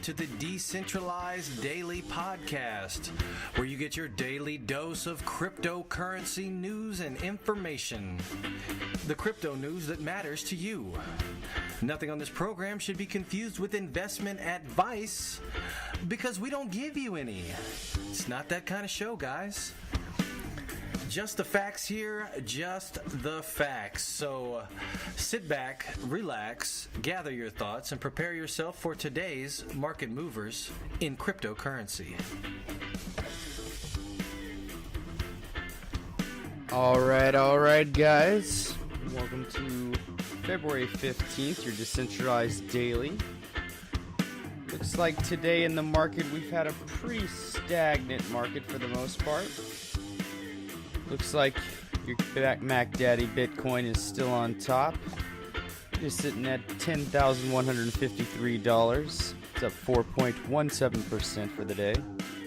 to the Decentralized Daily Podcast, where you get your daily dose of cryptocurrency news and information. The crypto news that matters to you. Nothing on this program should be confused with investment advice, because we don't give you any. It's not that kind of show, guys. Just the facts here, just the facts. So sit back, relax, gather your thoughts, and prepare yourself for today's market movers in cryptocurrency. All right, guys. Welcome to February 15th, your Decentralized Daily. Looks like today in the market we've had a pretty stagnant market for the most part. Looks like your Mac Daddy Bitcoin is still on top. It's sitting at $10,153. It's up 4.17% for the day.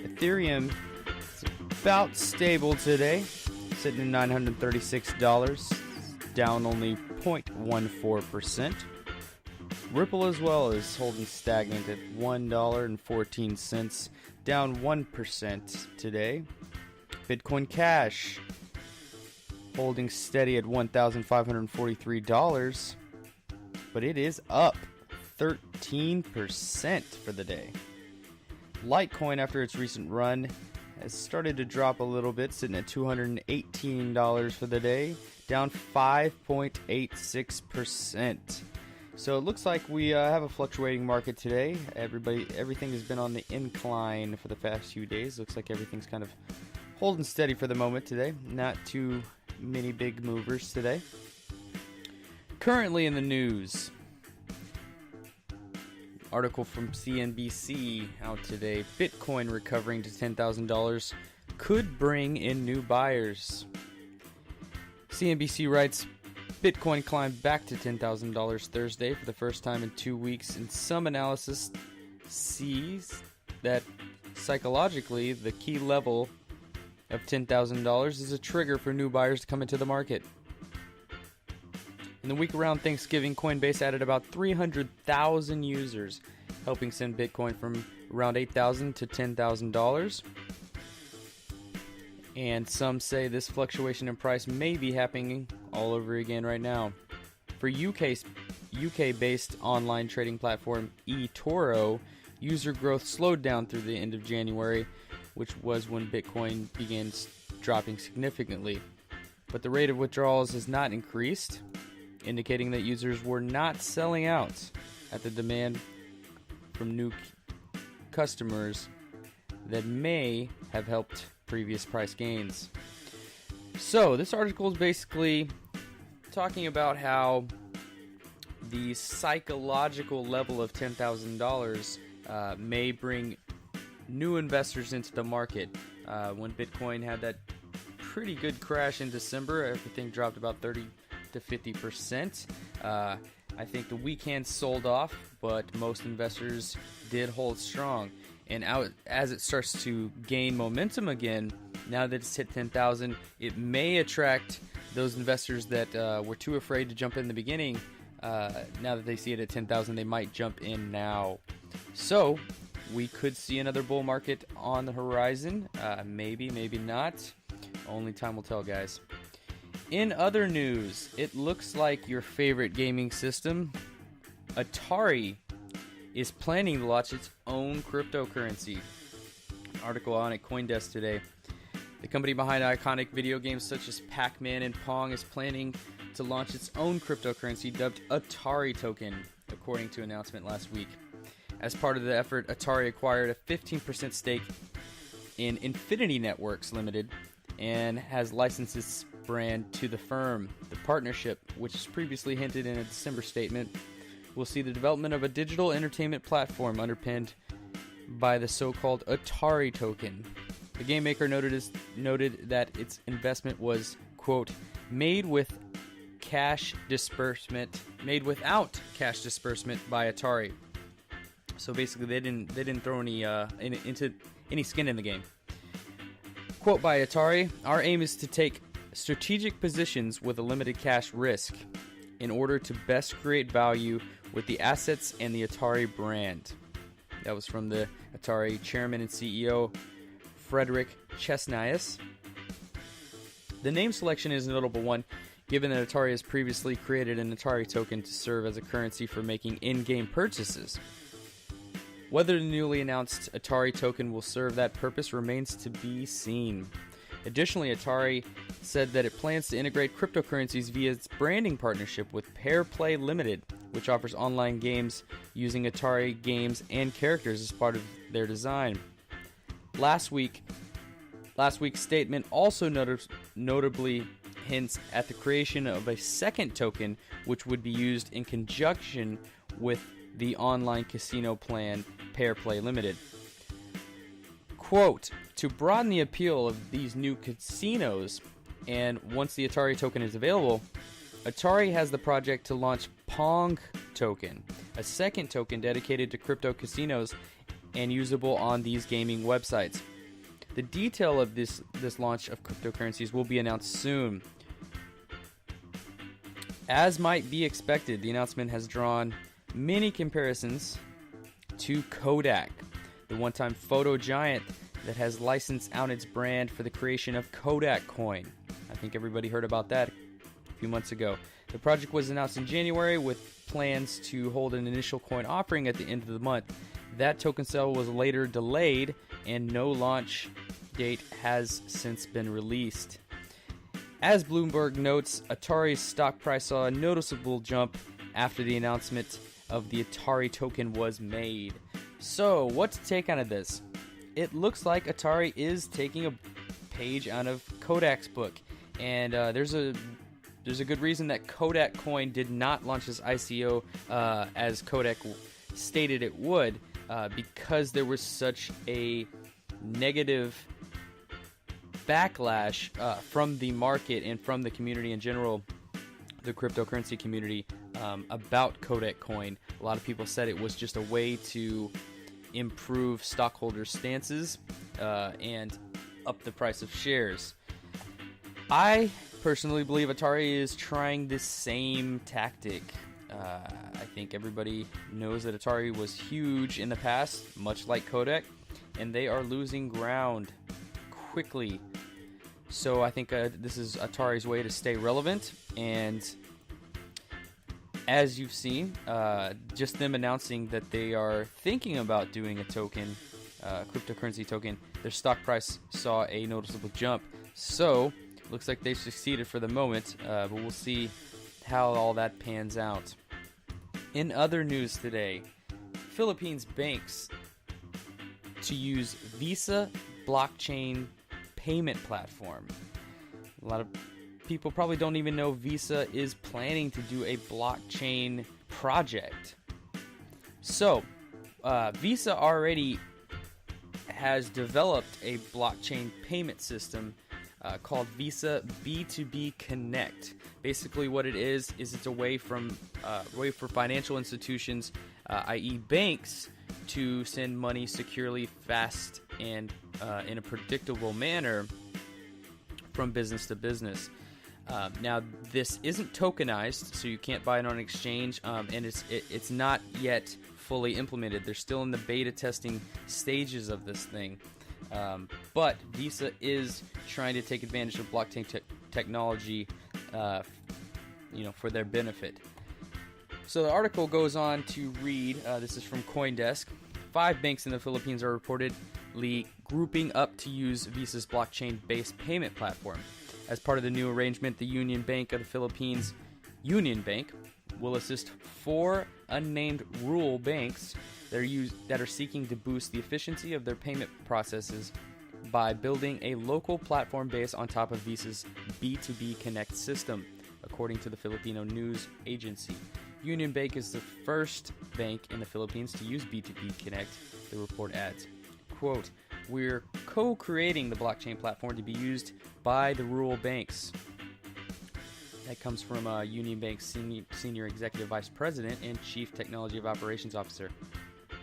Ethereum is about stable today, sitting at $936, down only 0.14%. Ripple as well is holding stagnant at $1.14, down 1% today. Bitcoin Cash holding steady at $1,543, but it is up 13% for the day. Litecoin, after its recent run, has started to drop a little bit, sitting at $218 for the day, down 5.86%. So it looks like we have a fluctuating market today. Everything has been on the incline for the past few days. Looks like everything's kind of holding steady for the moment today. Not too many big movers today. Currently in the news, article from CNBC out today. Bitcoin recovering to $10,000 could bring in new buyers. CNBC writes, Bitcoin climbed back to $10,000 Thursday for the first time in 2 weeks, and some analysis sees that psychologically the key level of $10,000 is a trigger for new buyers to come into the market. In the week around Thanksgiving, Coinbase added about 300,000 users, helping send Bitcoin from around $8,000 to $10,000. And some say this fluctuation in price may be happening all over again right now. For UK-based online trading platform eToro, user growth slowed down through the end of January, which was when Bitcoin began dropping significantly. But the rate of withdrawals has not increased, indicating that users were not selling out at the demand from new customers that may have helped previous price gains. So this article is basically talking about how the psychological level of $10,000 may bring new investors into the market. When Bitcoin had that pretty good crash in December, everything dropped about 30 to 50%. I think the weekend sold off, but most investors did hold strong. And as it starts to gain momentum again, now that it's hit 10,000, it may attract those investors that were too afraid to jump in the beginning. Now that they see it at 10,000, they might jump in now. So we could see another bull market on the horizon. Maybe, maybe not. Only time will tell, guys. In other news, it looks like your favorite gaming system, Atari, is planning to launch its own cryptocurrency. Article on at CoinDesk today. The company behind iconic video games such as Pac-Man and Pong is planning to launch its own cryptocurrency dubbed Atari Token, according to an announcement last week. As part of the effort, Atari acquired a 15% stake in Infinity Networks Limited and has licensed its brand to the firm. The partnership, which is previously hinted in a December statement, will see the development of a digital entertainment platform underpinned by the so-called Atari Token. The game maker noted that its investment was, quote, made without cash disbursement by Atari. So basically, they didn't throw any skin in the game. Quote by Atari, "Our aim is to take strategic positions with a limited cash risk in order to best create value with the assets and the Atari brand." That was from the Atari chairman and CEO, Frederick Chesnius. The name selection is a notable one, given that Atari has previously created an Atari token to serve as a currency for making in-game purchases. Whether the newly announced Atari token will serve that purpose remains to be seen. Additionally, Atari said that it plans to integrate cryptocurrencies via its branding partnership with Pair Play Limited, which offers online games using Atari games and characters as part of their design. Last week's statement also notably hints at the creation of a second token, which would be used in conjunction with the online casino plan Pair Play Limited. Quote, to broaden the appeal of these new casinos, and once the Atari token is available, Atari has the project to launch Pong Token, a second token dedicated to crypto casinos and usable on these gaming websites. The detail of this launch of cryptocurrencies will be announced soon. As might be expected, the announcement has drawn many comparisons to Kodak, the one-time photo giant that has licensed out its brand for the creation of Kodak Coin. I think everybody heard about that a few months ago. The project was announced in January with plans to hold an initial coin offering at the end of the month. That token sale was later delayed, and no launch date has since been released. As Bloomberg notes, Atari's stock price saw a noticeable jump after the announcement of the Atari token was made. So, what to take out of this? It looks like Atari is taking a page out of Kodak's book, and there's a good reason that Kodak Coin did not launch its ICO as Kodak stated it would, because there was such a negative backlash from the market and from the community in general, the cryptocurrency community, about Kodak Coin. A lot of people said it was just a way to improve stockholders' stances and up the price of shares. I personally believe Atari is trying the same tactic. I think everybody knows that Atari was huge in the past, much like Kodak, and they are losing ground quickly. So I think this is Atari's way to stay relevant, and as you've seen, just them announcing that they are thinking about doing a token, cryptocurrency token, their stock price saw a noticeable jump. So, looks like they've succeeded for the moment, but we'll see how all that pans out. In other news today, Philippines banks to use Visa blockchain payment platform. A lot of people probably don't even know Visa is planning to do a blockchain project. So, Visa already has developed a blockchain payment system called Visa B2B Connect. Basically, what it is it's a way for financial institutions, i.e., banks, to send money securely, fast, and in a predictable manner from business to business. Now, this isn't tokenized, so you can't buy it on an exchange, and it's not yet fully implemented. They're still in the beta testing stages of this thing. But Visa is trying to take advantage of blockchain technology, for their benefit. So the article goes on to read, this is from CoinDesk, 5 banks in the Philippines are reportedly grouping up to use Visa's blockchain-based payment platform. As part of the new arrangement, the Union Bank of the Philippines, Union Bank, will assist 4 unnamed rural banks that are seeking to boost the efficiency of their payment processes by building a local platform based on top of Visa's B2B Connect system, according to the Filipino news agency. Union Bank is the first bank in the Philippines to use B2B Connect, the report adds. Quote, "We're co-creating the blockchain platform to be used by the rural banks." That comes from Union Bank's Senior Executive Vice President and Chief Technology of Operations Officer,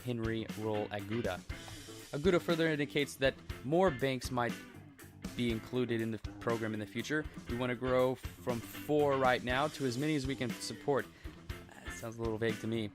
Henry Roll Aguda. Aguda further indicates that more banks might be included in the program in the future. We want to grow from 4 right now to as many as we can support. That sounds a little vague to me.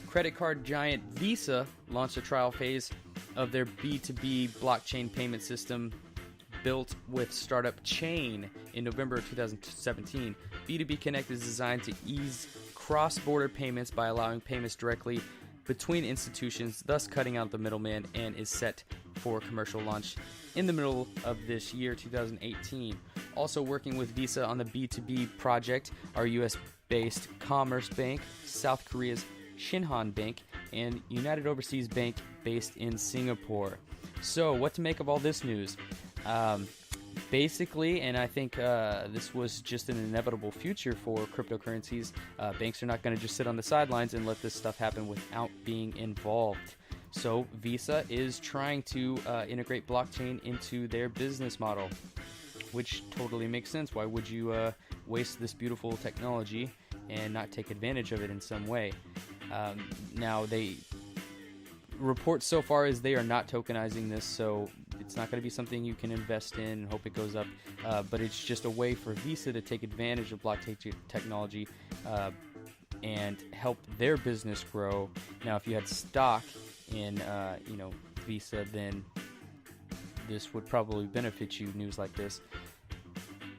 Credit card giant Visa launched a trial phase of their B2B blockchain payment system built with startup Chain in November of 2017. B2B Connect is designed to ease cross-border payments by allowing payments directly between institutions, thus cutting out the middleman, and is set for commercial launch in the middle of this year, 2018. Also working with Visa on the B2B project are US-based Commerce Bank, South Korea's Shinhan Bank, and United Overseas Bank based in Singapore. So, what to make of all this news? Basically, and I think this was just an inevitable future for cryptocurrencies, banks are not going to just sit on the sidelines and let this stuff happen without being involved. So Visa is trying to integrate blockchain into their business model, which totally makes sense. Why would you waste this beautiful technology and not take advantage of it in some way? Now, they report so far is they are not tokenizing this, so it's not going to be something you can invest in and hope it goes up, but it's just a way for Visa to take advantage of blockchain technology and help their business grow. Now, if you had stock in Visa, then this would probably benefit you, news like this.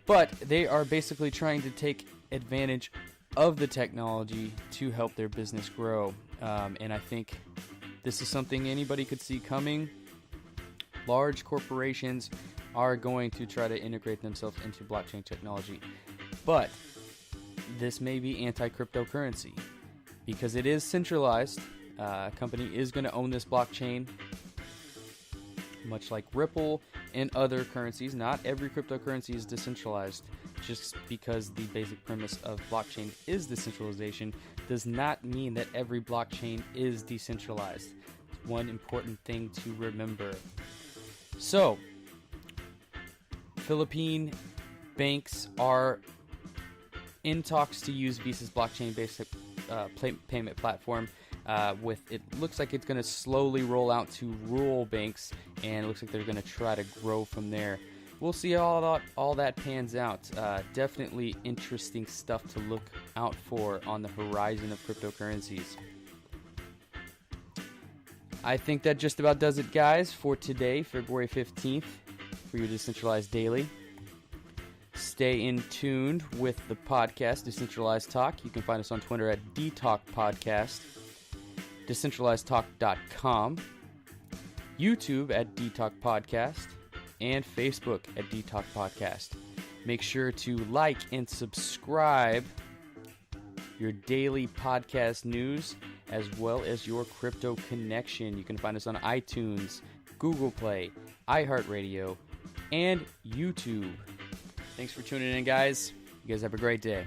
But they are basically trying to take advantage of the technology to help their business grow, and I think this is something anybody could see coming. Large corporations are going to try to integrate themselves into blockchain technology. But this may be anti-cryptocurrency because it is centralized. A company is going to own this blockchain, much like Ripple and other currencies. Not every cryptocurrency is decentralized. Just because the basic premise of blockchain is decentralization does not mean that every blockchain is decentralized. It's one important thing to remember. So, Philippine banks are in talks to use Visa's blockchain-based payment platform. It looks like it's going to slowly roll out to rural banks, and it looks like they're going to try to grow from there. We'll see how all that pans out. Definitely interesting stuff to look out for on the horizon of cryptocurrencies. I think that just about does it, guys, for today, February 15th, for your Decentralized Daily. Stay in tuned with the podcast, Decentralized Talk. You can find us on Twitter at DTalk Podcast, decentralizedtalk.com, YouTube at DTalk Podcast, and Facebook at DTalk Podcast. Make sure to like and subscribe your daily podcast news as well as your crypto connection. You can find us on iTunes, Google Play, iHeartRadio, and YouTube. Thanks for tuning in, guys. You guys have a great day.